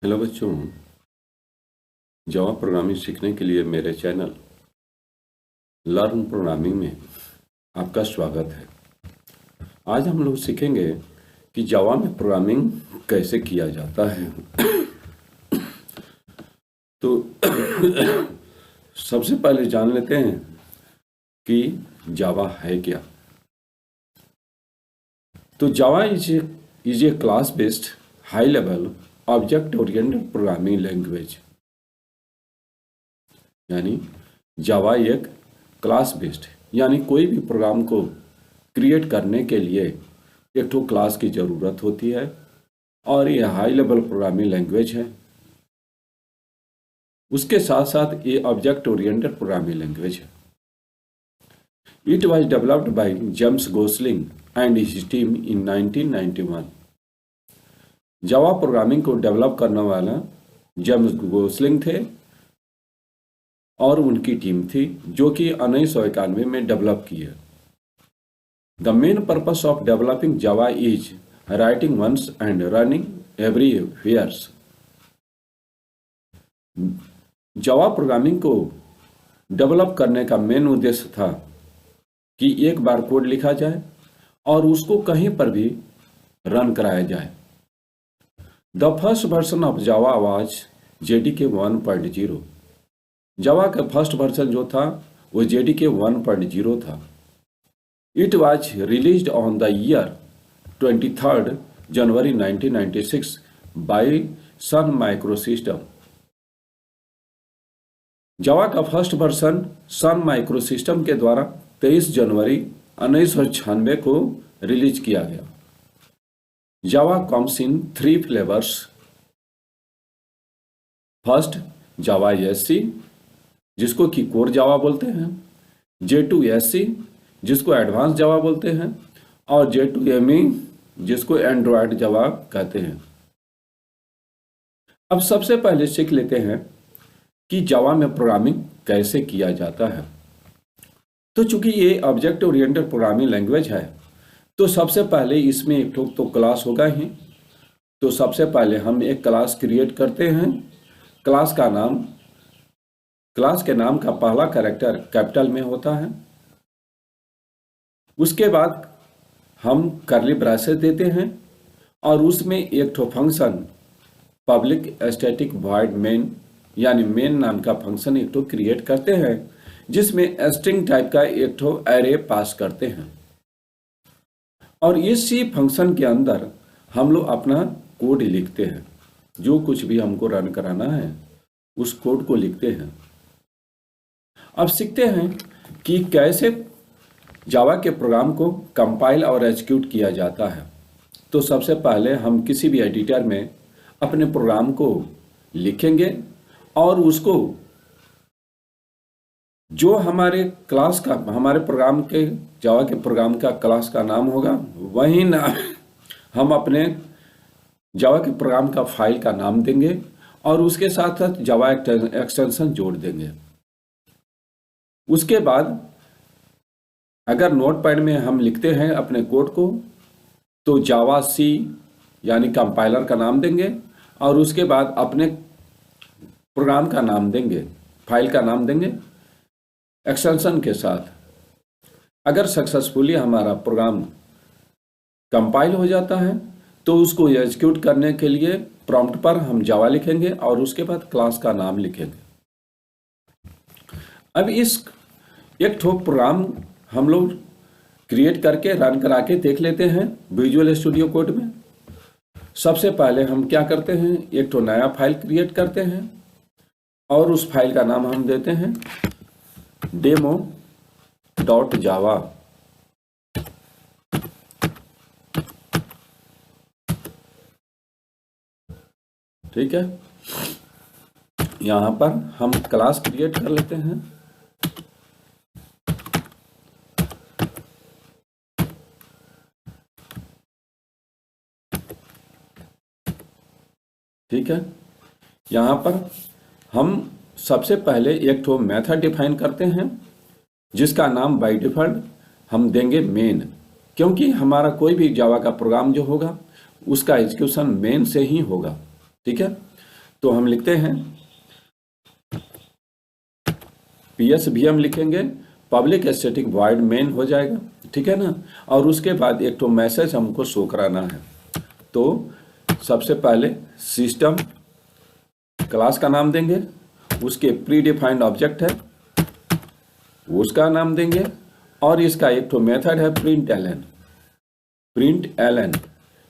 Hello बच्चों, Java programming सीखने के लिए मेरे चैनल लर्न प्रोग्रामिंग में आपका स्वागत है। आज हम लोग सीखेंगे कि जावा में प्रोग्रामिंग कैसे किया जाता है। तो सबसे पहले जान लेते हैं कि जावा है क्या। तो Java is a class based high level object oriented programming language. यानी जावा एक क्लास बेस्ड यानी कोई भी प्रोग्राम को क्रिएट करने के लिए एक तो क्लास की ज़रूरत होती है और ये हाई लेवल प्रोग्रामिंग लैंग्वेज है। उसके साथ साथ ये ऑब्जेक्ट ओरिएंटेड प्रोग्रामिंग लैंग्वेज है। It was developed by James Gosling and his team in 1991। Java programming को डेवलप करने वाला जेम्स गोसलिंग थे और उनकी टीम थी जो कि 1991 में डेवलप की है। The main purpose of developing Java is writing once and running everywhere. Java programming को डेवलप करने का मेन उद्देश्य था कि एक बार कोड लिखा जाए और उसको कहीं पर भी रन कराया जाए। The first version of Java was JDK 1.0। Java का फर्स्ट वर्जन जो था वो JDK 1.0 था। It was released on the year 23 January 1996 by Sun Microsystem. Java का फर्स्ट वर्जन सन माइक्रोसिस्टम के द्वारा 23 जनवरी 1996 को रिलीज किया गया। Java comes in 3 flavours. First Java SC जिसको कि कोर जावा बोलते हैं, J2SC जिसको एडवांस जावा बोलते हैं और J2ME जिसको एंड्रॉयड जावा कहते हैं। अब सबसे पहले सीख लेते हैं कि जावा में प्रोग्रामिंग कैसे किया जाता है। तो चूंकि ये ऑब्जेक्ट ओरिएंटेड प्रोग्रामिंग लैंग्वेज है तो सबसे पहले इसमें एक तो क्लास होगा ही। तो सबसे पहले हम एक क्लास क्रिएट करते हैं। क्लास के नाम का पहला कैरेक्टर कैपिटल में होता है। उसके बाद हम कर्ली ब्रेसेस देते हैं और उसमें एक ठो function public static void main यानी मेन नाम का फंक्शन एक ठो क्रिएट करते हैं जिसमें स्ट्रिंग टाइप का एक ठो एरे पास करते हैं और इसी फंक्शन के अंदर हम लोग अपना कोड लिखते हैं। जो कुछ भी हमको रन कराना है उस कोड को लिखते हैं। अब सीखते हैं कि कैसे जावा के प्रोग्राम को कंपाइल और एग्जीक्यूट किया जाता है। तो सबसे पहले हम किसी भी एडिटर में अपने प्रोग्राम को लिखेंगे और उसको जो हमारे प्रोग्राम के जावा के प्रोग्राम का क्लास का नाम होगा वही नाम हम अपने जावा के प्रोग्राम का फाइल का नाम देंगे और उसके साथ साथ जावा एक्सटेंशन जोड़ देंगे। उसके बाद अगर नोटपैड में हम लिखते हैं अपने कोड को तो जावा C यानी कंपाइलर का नाम देंगे और उसके बाद अपने प्रोग्राम का नाम देंगे, फाइल का नाम देंगे एक्सटेंशन के साथ। अगर सक्सेसफुली हमारा प्रोग्राम कंपाइल हो जाता है तो उसको एग्जीक्यूट करने के लिए प्रॉम्प्ट पर हम जावा लिखेंगे और उसके बाद क्लास का नाम लिखेंगे। अब इस एक ठो प्रोग्राम हम लोग क्रिएट करके रन करा के देख लेते हैं विजुअल स्टूडियो कोड में। सबसे पहले हम क्या करते हैं, एक ठो नया फाइल क्रिएट करते हैं और उस फाइल का नाम हम देते हैं demo.java। ठीक है, यहां पर हम क्लास क्रिएट कर लेते हैं। ठीक है, यहां पर हम सबसे पहले एक ठो मेथड डिफाइन करते हैं जिसका नाम बाय डिफॉल्ट हम देंगे मेन, क्योंकि हमारा कोई भी जावा का प्रोग्राम जो होगा उसका एग्जीक्यूशन मेन से ही होगा। ठीक है, तो हम लिखते हैं PS भी हम लिखेंगे, पब्लिक स्टैटिक वॉइड मेन हो जाएगा, ठीक है ना। और उसके बाद एक तो मैसेज हमको शो कराना है। तो सबसे पहले सिस्टम क्लास का नाम देंगे, उसके प्री डिफाइंड ऑब्जेक्ट है उसका नाम देंगे, और इसका एक तो मेथड है प्रिंट एलन,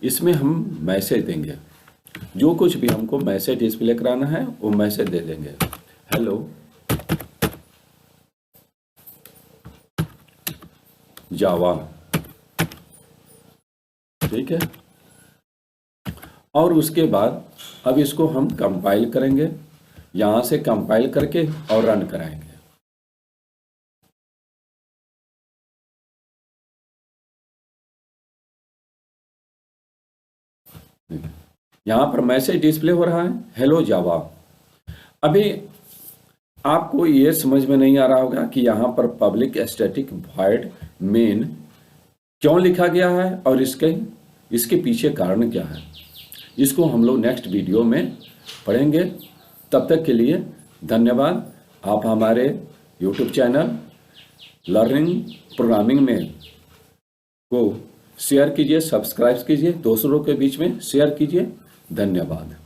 इसमें हम मैसेज देंगे। जो कुछ भी हमको मैसेज डिस्प्ले कराना है वो मैसेज दे देंगे, हेलो जावा, ठीक है। और उसके बाद अब इसको हम कंपाइल करेंगे, यहां से कंपाइल करके और रन कराएंगे। यहां पर मैसेज डिस्प्ले हो रहा है, हेलो जावा। अभी आपको ये समझ में नहीं आ रहा होगा कि यहाँ पर पब्लिक स्टैटिक वॉइड मेन क्यों लिखा गया है और इसके पीछे कारण क्या है। इसको हम लोग नेक्स्ट वीडियो में पढ़ेंगे। तब तक के लिए धन्यवाद। आप हमारे YouTube चैनल लर्निंग प्रोग्रामिंग में को शेयर कीजिए, सब्सक्राइब कीजिए, दूसरों के बीच में शेयर कीजिए। धन्यवाद।